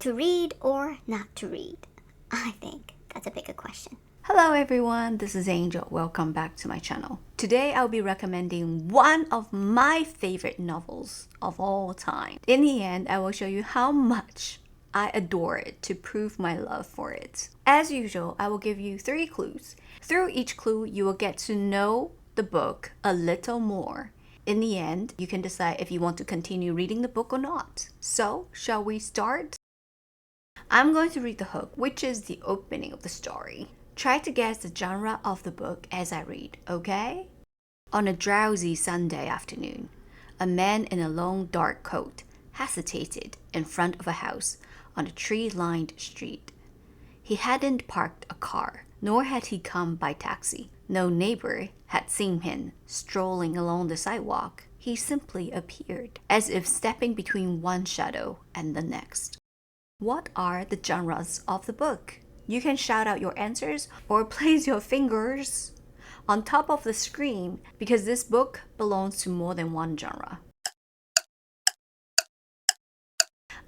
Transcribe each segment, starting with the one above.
To read or not to read? I think that's a bigger question. Hello everyone, this is Angel. Welcome back to my channel. Today I'll be recommending one of my favorite novels of all time. In the end, I will show you how much I adore it to prove my love for it. As usual, I will give you 3 clues. Through each clue, you will get to know the book a little more. In the end, you can decide if you want to continue reading the book or not. So, shall we start? I'm going to read the hook, which is the opening of the story. Try to guess the genre of the book as I read, okay? On a drowsy Sunday afternoon, a man in a long dark coat hesitated in front of a house on a tree-lined street. He hadn't parked a car, nor had he come by taxi. No neighbor had seen him strolling along the sidewalk. He simply appeared, as if stepping between one shadow and the next. What are the genres of the book? You can shout out your answers or place your fingers on top of the screen because this book belongs to more than one genre.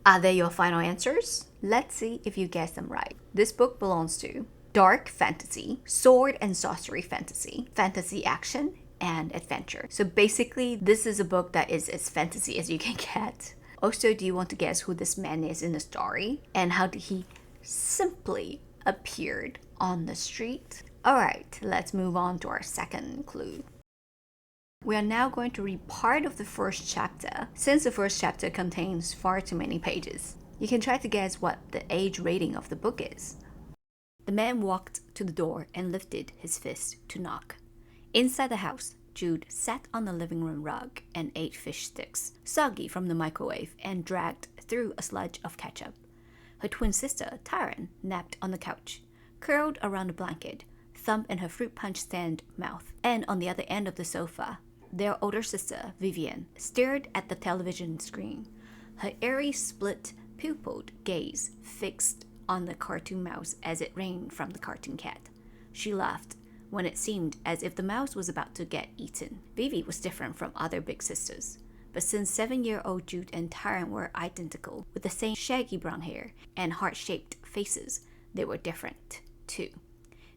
Are they your final answers? Let's see if you guess them right. This book belongs to dark fantasy, sword and sorcery fantasy, fantasy action, and adventure. So basically, this is a book that is as fantasy as you can get. Also, do you want to guess who this man is in the story? And how did he simply appeared on the street? Alright, let's move on to our second clue. We are now going to read part of the first chapter, since the first chapter contains far too many pages. You can try to guess what the age rating of the book is. The man walked to the door and lifted his fist to knock. Inside the house, Jude sat on the living room rug and ate fish sticks, soggy from the microwave and dragged through a sludge of ketchup. Her twin sister, Tyron, napped on the couch, curled around a blanket, thumb in her fruit punch stand mouth. And on the other end of the sofa, their older sister, Vivian, stared at the television screen, her airy split-pupilled gaze fixed on the cartoon mouse as it rained from the cartoon cat. She laughed when it seemed as if the mouse was about to get eaten. Vivi was different from other big sisters. But since 7-year-old Jude and Tyron were identical, with the same shaggy brown hair and heart-shaped faces, they were different, too.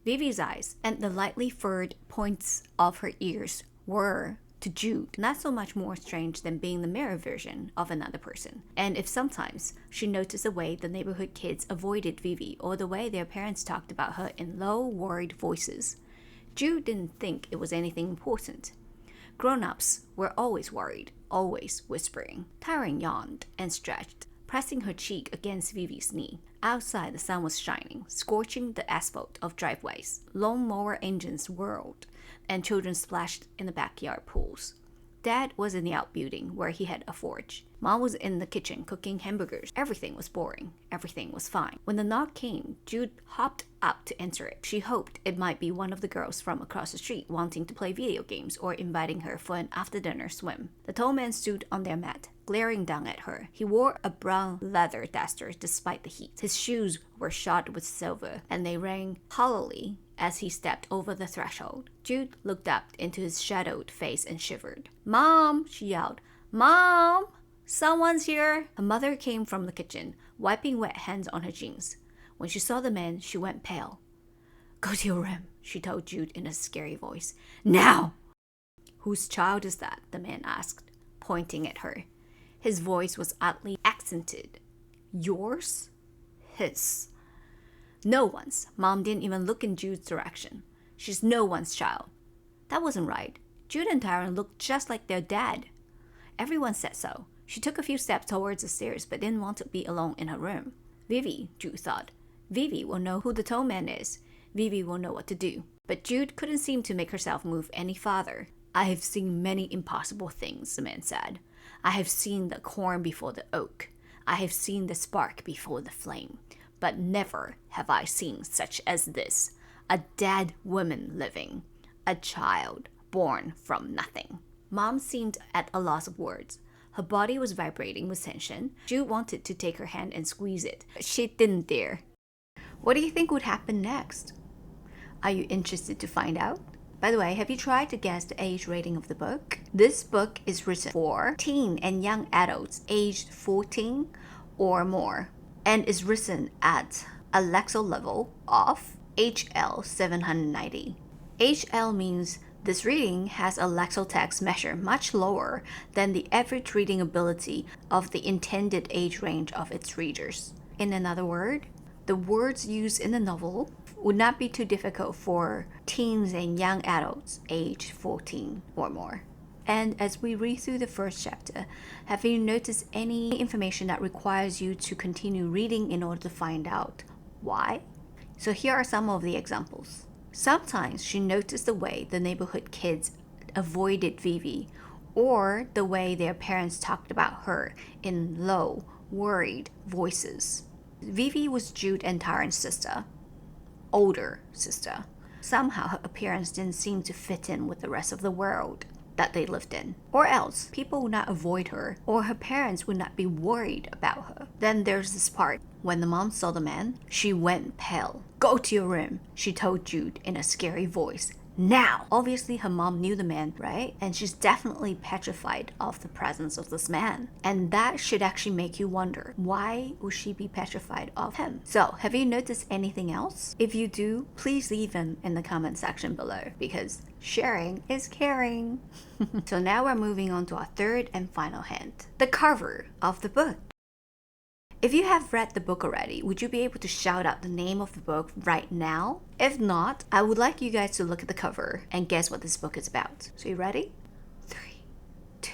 Vivi's eyes and the lightly furred points of her ears were, to Jude, not so much more strange than being the mirror version of another person. And if sometimes she noticed the way the neighborhood kids avoided Vivi or the way their parents talked about her in low, worried voices, Jude didn't think it was anything important. Grown-ups were always worried, always whispering. Tyron yawned and stretched, pressing her cheek against Vivi's knee. Outside, the sun was shining, scorching the asphalt of driveways. Lawnmower engines whirled, and children splashed in the backyard pools. Dad was in the outbuilding where he had a forge. Mom was in the kitchen cooking hamburgers. Everything was boring. Everything was fine. When the knock came, Jude hopped up to answer it. She hoped it might be one of the girls from across the street wanting to play video games or inviting her for an after-dinner swim. The tall man stood on their mat, glaring down at her. He wore a brown leather duster despite the heat. His shoes were shod with silver, and they rang hollowly as he stepped over the threshold. Jude looked up into his shadowed face and shivered. "Mom!" she yelled. "Mom! Someone's here!" Her mother came from the kitchen, wiping wet hands on her jeans. When she saw the man, she went pale. "Go to your room," she told Jude in a scary voice. "Now!" "Whose child is that?" the man asked, pointing at her. His voice was oddly accented. "Yours?" "His." "No one's." Mom didn't even look in Jude's direction. "She's no one's child." That wasn't right. Jude and Tyron looked just like their dad. Everyone said so. She took a few steps towards the stairs but didn't want to be alone in her room. Vivi, Jude thought. Vivi will know who the tall man is. Vivi will know what to do. But Jude couldn't seem to make herself move any farther. "I have seen many impossible things," the man said. "I have seen the corn before the oak. I have seen the spark before the flame. But never have I seen such as this. A dead woman living. A child born from nothing." Mom seemed at a loss of words. Her body was vibrating with tension. Jude wanted to take her hand and squeeze it, but she didn't dare. What do you think would happen next? Are you interested to find out? By the way, have you tried to guess the age rating of the book? This book is written for teen and young adults aged 14 or more. and is written at a Lexile level of HL 790. HL means this reading has a Lexile text measure much lower than the average reading ability of the intended age range of its readers. In another word, the words used in the novel would not be too difficult for teens and young adults aged 14 or more. And as we read through the first chapter, have you noticed any information that requires you to continue reading in order to find out why? So here are some of the examples. Sometimes she noticed the way the neighborhood kids avoided Vivi, or the way their parents talked about her in low, worried voices. Vivi was Jude and Tyron's sister, older sister. Somehow her appearance didn't seem to fit in with the rest of the world that they lived in. Or else, people would not avoid her, or her parents would not be worried about her. Then there's this part. When the mom saw the man, she went pale. "Go to your room," she told Jude in a scary voice. Now! Obviously, her mom knew the man, right? And she's definitely petrified of the presence of this man. And that should actually make you wonder, why would she be petrified of him? So, have you noticed anything else? If you do, please leave them in the comment section below, because sharing is caring. So now we're moving on to our third and final hint. The cover of the book. If you have read the book already, would you be able to shout out the name of the book right now? If not, I would like you guys to look at the cover and guess what this book is about. So you ready? 3, 2,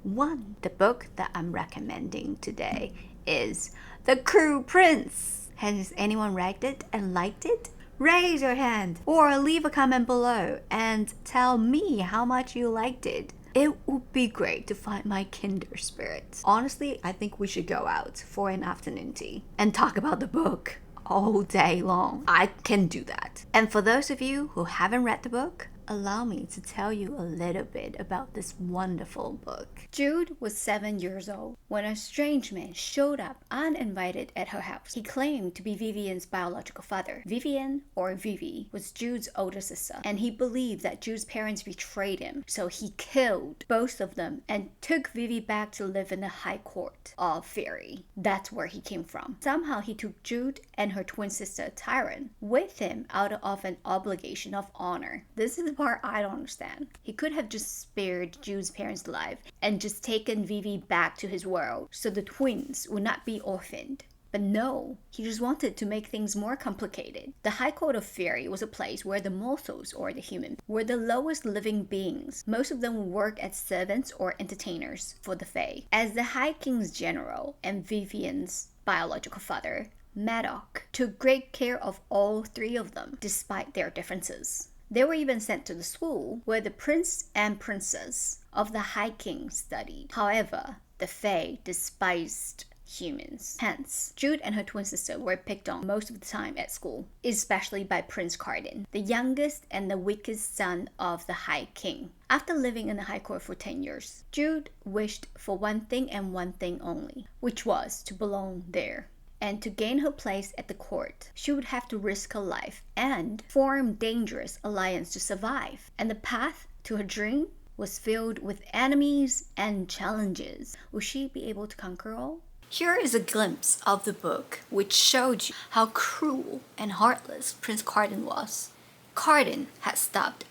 1. The book that I'm recommending today is The Cruel Prince. Has anyone read it and liked it? Raise your hand or leave a comment below and tell me how much you liked it. It would be great to find my kindred spirits. Honestly, I think we should go out for an afternoon tea and talk about the book all day long. I can do that. And for those of you who haven't read the book, allow me to tell you a little bit about this wonderful book. Jude was 7 years old when a strange man showed up uninvited at her house. He claimed to be Vivian's biological father. Vivian, or Vivi, was Jude's older sister, and he believed that Jude's parents betrayed him, so he killed both of them and took Vivi back to live in the High Court of Fairy. That's where he came from. Somehow he took Jude and her twin sister Tyron with him out of an obligation of honor. This is the part I don't understand. He could have just spared Jude's parents' life and just taken Vivi back to his world so the twins would not be orphaned. But no, he just wanted to make things more complicated. The High Court of Fairy was a place where the mortals, or the human, were the lowest living beings. Most of them would work as servants or entertainers for the Fae. As the High King's general and Vivian's biological father, Madoc took great care of all three of them, despite their differences. They were even sent to the school where the prince and princess of the High King studied. However, the Fae despised humans. Hence, Jude and her twin sister were picked on most of the time at school, especially by Prince Carden, the youngest and the weakest son of the High King. After living in the High Court for 10 years, Jude wished for one thing and one thing only, which was to belong there. And to gain her place at the court, she would have to risk her life and form dangerous alliance to survive. And the path to her dream was filled with enemies and challenges. Will she be able to conquer all? Here is a glimpse of the book, which showed you how cruel and heartless Prince Carden was. Carden had stopped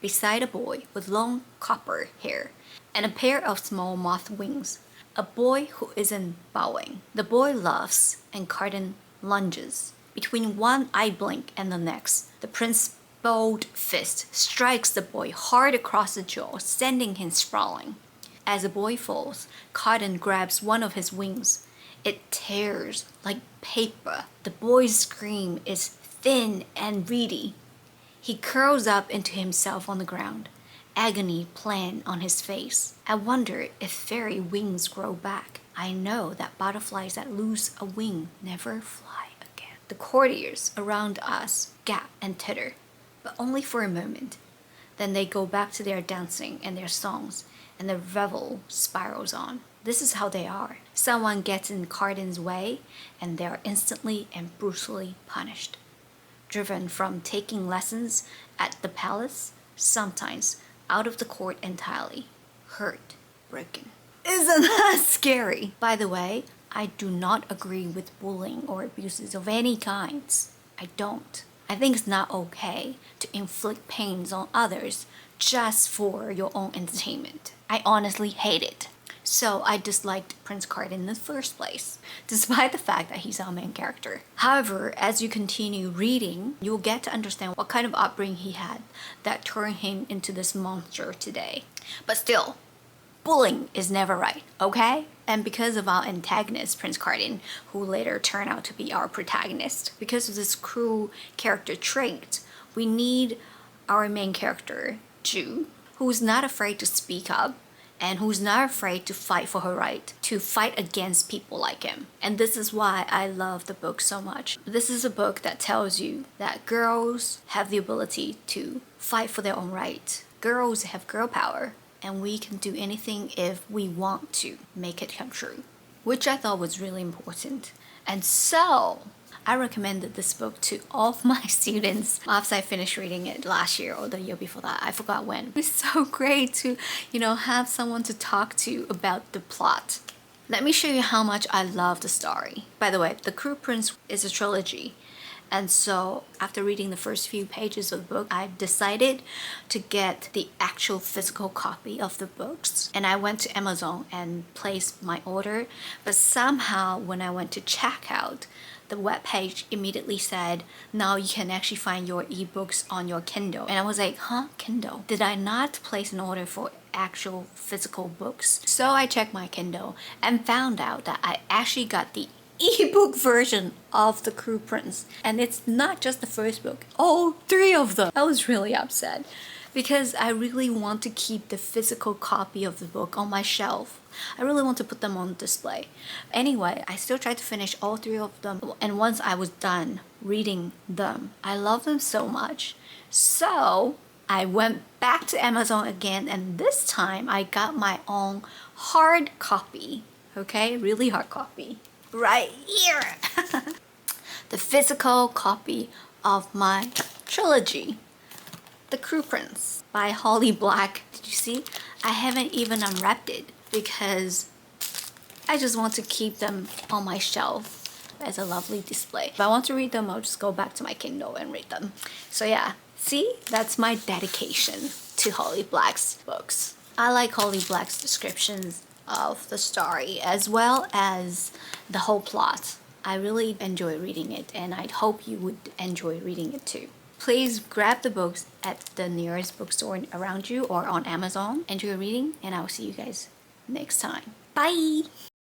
beside a boy with long copper hair and a pair of small moth wings. A boy who isn't bowing. The boy laughs and Carden lunges. Between one eye blink and the next, the prince's bold fist strikes the boy hard across the jaw, sending him sprawling. As the boy falls, Carden grabs one of his wings. It tears like paper. The boy's scream is thin and reedy. He curls up into himself on the ground, agony plain on his face. I wonder if fairy wings grow back. I know that butterflies that lose a wing never fly again. The courtiers around us gap and titter, but only for a moment. Then they go back to their dancing and their songs, and the revel spirals on. This is how they are. Someone gets in Carden's way, and they are instantly and brutally punished. Driven from taking lessons at the palace, sometimes out of the court entirely, hurt, broken. Isn't that scary? By the way, I do not agree with bullying or abuses of any kinds. I don't. I think it's not okay to inflict pains on others just for your own entertainment. I honestly hate it. So I disliked Prince Card in the first place, despite the fact that he's our main character. However, as you continue reading, you'll get to understand what kind of upbringing he had that turned him into this monster today. But still, bullying is never right, okay? And because of our antagonist, Prince Cardin, who later turned out to be our protagonist, because of this cruel character trait, we need our main character, Ju, who's not afraid to speak up and who's not afraid to fight for her right, to fight against people like him. And this is why I love the book so much. This is a book that tells you that girls have the ability to fight for their own right. Girls have girl power, and we can do anything if we want to make it come true, which I thought was really important. And so I recommended this book to all of my students after I finished reading it last year or the year before that. I forgot when. It was so great to, have someone to talk to about the plot. Let me show you how much I love the story. By the way, The Cruel Prince is a trilogy. And so after reading the first few pages of the book, I decided to get the actual physical copy of the books. And I went to Amazon and placed my order. But somehow when I went to checkout, the webpage immediately said, now you can actually find your ebooks on your Kindle. And I was like, huh, Kindle? Did I not place an order for actual physical books? So I checked my Kindle and found out that I actually got the ebook version of The Cruel Prince, and it's not just the first book, all 3 of them. I was really upset because I really want to keep the physical copy of the book on my shelf. I really want to put them on display. Anyway, I still tried to finish all 3 of them, and once I was done reading them, I love them so much. So I went back to Amazon again, and this time I got my own hard copy. Okay, really hard copy. Right here. The physical copy of my trilogy, The Cruel Prince by Holly Black. Did you see? I haven't even unwrapped it because I just want to keep them on my shelf as a lovely display. If I want to read them, I'll just go back to my Kindle and read them. So yeah, see? That's my dedication to Holly Black's books. I like Holly Black's descriptions of the story as well as the whole plot. I really enjoy reading it, and I hope you would enjoy reading it too. Please grab the books at the nearest bookstore around you or on Amazon. Enjoy reading, and I'll see you guys next time. Bye!